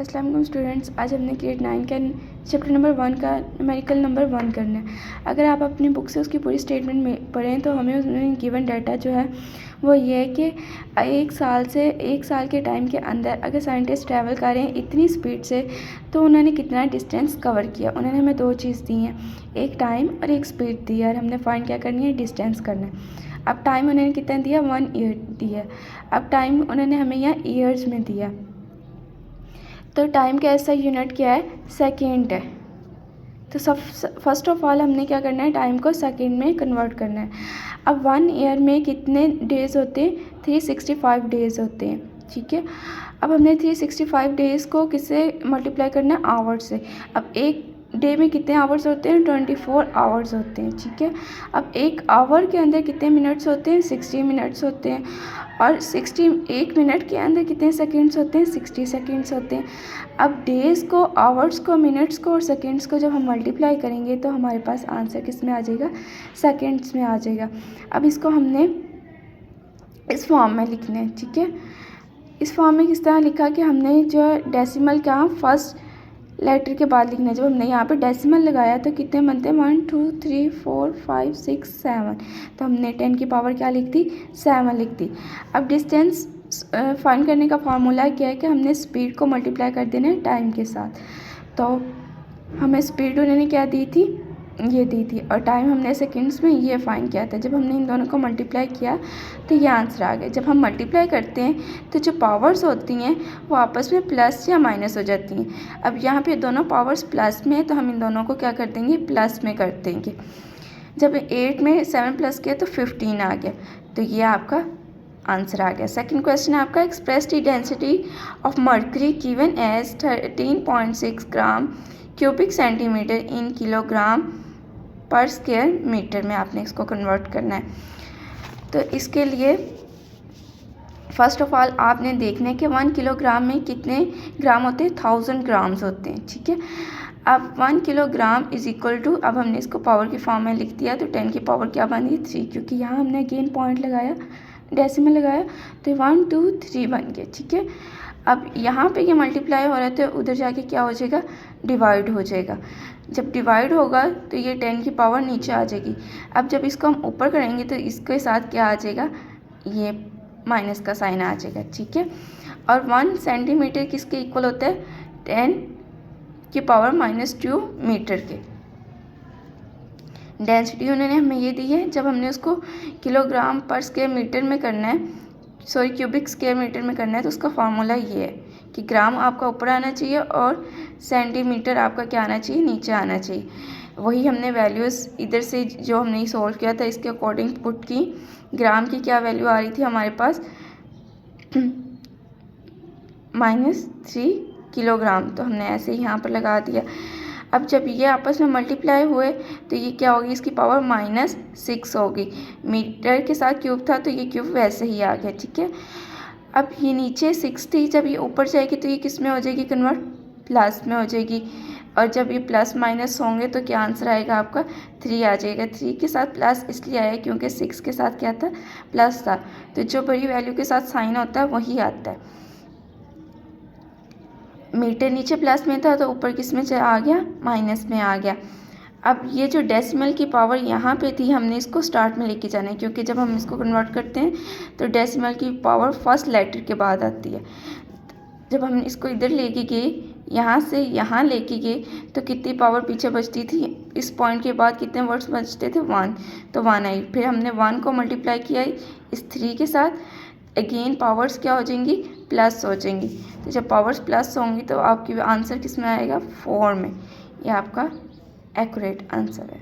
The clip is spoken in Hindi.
अस्सलाम वालेकुम स्टूडेंट्स, आज हमने ग्रेड 9 का चैप्टर नंबर 1 का न्यूमेरिकल नंबर 1 करना है। अगर आप अपनी बुक से उसकी पूरी स्टेटमेंट में पढ़ें तो हमें उसमें गिवन डाटा जो है वो ये है कि एक साल के टाइम के अंदर अगर साइंटिस्ट ट्रैवल करें इतनी स्पीड से तो उन्होंने कितना डिस्टेंस कवर किया। उन्होंने हमें 2 चीज़ दी हैं, एक टाइम और एक स्पीड दी है, और हमने फाइंड क्या करनी है, डिस्टेंस करना है। अब टाइम उन्होंने कितना दिया, 1 ईयर दिया। अब टाइम उन्होंने हमें यहाँ ईयर्स में दिया, तो टाइम का ऐसा यूनिट क्या है, सेकेंड है। तो फर्स्ट ऑफ ऑल हमने क्या करना है, टाइम को सेकेंड में कन्वर्ट करना है। अब 1 ईयर में कितने डेज़ होते हैं, 365 डेज़ होते हैं, ठीक है। अब हमने 365 डेज़ को किससे मल्टीप्लाई करना है, आवर्स से। अब एक डे में कितने आवर्स होते हैं, 24 आवर्स होते हैं, ठीक है। अब एक आवर के अंदर कितने मिनट्स होते हैं, 60 मिनट्स होते हैं, और 1 मिनट के अंदर कितने सेकंड्स होते हैं, 60 सेकंड्स होते हैं। अब डेज़ को, आवर्स को, मिनट्स को और सेकंड्स को जब हम मल्टीप्लाई करेंगे तो हमारे पास आंसर किस में आ जाएगा, सेकंड्स में आ जाएगा। अब इसको हमने इस फॉर्म में लिखना है, ठीक है। इस फॉर्म में किस तरह लिखा कि हमने जो डेसिमल का फर्स्ट लेटर के बाद लिखना है। जब हमने यहाँ पे डेसिमल लगाया तो कितने बनते हैं, 1 2 3 4 5 6 7, तो हमने 10 की पावर क्या लिख दी, 7 लिख दी। अब डिस्टेंस फाइंड करने का फार्मूला क्या है कि हमने स्पीड को मल्टीप्लाई कर देना है टाइम के साथ। तो हमें स्पीड उन्होंने क्या दी थी, ये दी थी, और टाइम हमने सेकंड्स में ये फाइंड किया था। जब हमने इन दोनों को मल्टीप्लाई किया तो ये आंसर आ गया। जब हम मल्टीप्लाई करते हैं तो जो पावर्स होती हैं वो आपस में प्लस या माइनस हो जाती हैं। अब यहाँ पे दोनों पावर्स प्लस में है तो हम इन दोनों को क्या कर देंगे, प्लस में कर देंगे। जब 8 में 7 प्लस किया तो 15 आ गया, तो ये आपका आंसर आ गया। सेकंड क्वेश्चन है आपका, express the density of mercury given as 13.6 gram cubic centimetre in kilogram per square metre में आपने इसको कन्वर्ट करना है। तो इसके लिए फर्स्ट ऑफ ऑल आपने देखना है कि 1 किलोग्राम में कितने ग्राम होते हैं, 1000 ग्राम्स होते हैं, ठीक है। अब 1 किलोग्राम इज इक्वल टू, अब हमने इसको पावर की फॉर्म में लिख दिया तो 10 की पावर क्या बन गई, 3, क्योंकि यहाँ हमने अगेन पॉइंट लगाया, डेसिमल लगाया, तो 1 2 3 बन गया, ठीक है। अब यहाँ पे ये मल्टीप्लाई हो रहा है तो उधर जाके क्या हो जाएगा, डिवाइड हो जाएगा। जब डिवाइड होगा तो ये 10 की पावर नीचे आ जाएगी। अब जब इसको हम ऊपर करेंगे तो इसके साथ क्या आ जाएगा, ये माइनस का साइन आ जाएगा, ठीक है। और 1 सेंटीमीटर किसके इक्वल होता है, 10 की पावर -2 मीटर के। डेंसिटी उन्होंने हमें ये दी है। जब हमने उसको किलोग्राम पर स्क्वायर मीटर में करना है, सॉरी क्यूबिक स्क्वायर मीटर में करना है, तो उसका फार्मूला ये है कि ग्राम आपका ऊपर आना चाहिए और सेंटीमीटर आपका क्या आना चाहिए, नीचे आना चाहिए। वही हमने वैल्यूज़ इधर से जो हमने सॉल्व किया था इसके अकॉर्डिंग पुट की। ग्राम की क्या वैल्यू आ रही थी हमारे पास, -3 किलोग्राम, तो हमने ऐसे ही यहाँ पर लगा दिया। अब जब ये आपस में मल्टीप्लाई हुए तो ये क्या होगी, इसकी पावर -6 होगी। मीटर के साथ क्यूब था तो ये क्यूब वैसे ही आ गया, ठीक है। अब ये नीचे 6 थी, जब ये ऊपर जाएगी तो ये किस में हो जाएगी कन्वर्ट, प्लस में हो जाएगी। और जब ये प्लस माइनस होंगे तो क्या आंसर आएगा आपका, 3 आ जाएगा। 3 के साथ प्लस इसलिए आया क्योंकि 6 के साथ क्या था, प्लस था। तो जो बड़ी वैल्यू के साथ साइन होता है वही आता है। मीटर नीचे प्लस में था तो ऊपर किस में आ गया, माइनस में आ गया। अब ये जो डेसिमल की पावर यहाँ पे थी हमने इसको स्टार्ट में लेके जाना है, क्योंकि जब हम इसको कन्वर्ट करते हैं तो डेसिमल की पावर फर्स्ट लेटर के बाद आती है। जब हम इसको इधर लेके गए, यहाँ से यहाँ लेके गए तो कितनी पावर पीछे बचती थी, इस पॉइंट के बाद कितने वर्ड्स बचते थे, 1, तो 1 आई। फिर हमने 1 को मल्टीप्लाई किया इस 3 के साथ, अगेन पावर्स क्या हो जाएंगी, प्लस हो जाएंगी। तो जब पावर्स प्लस होंगी तो आपकी आंसर किस में आएगा, 4 में। ये आपका एक्यूरेट आंसर है।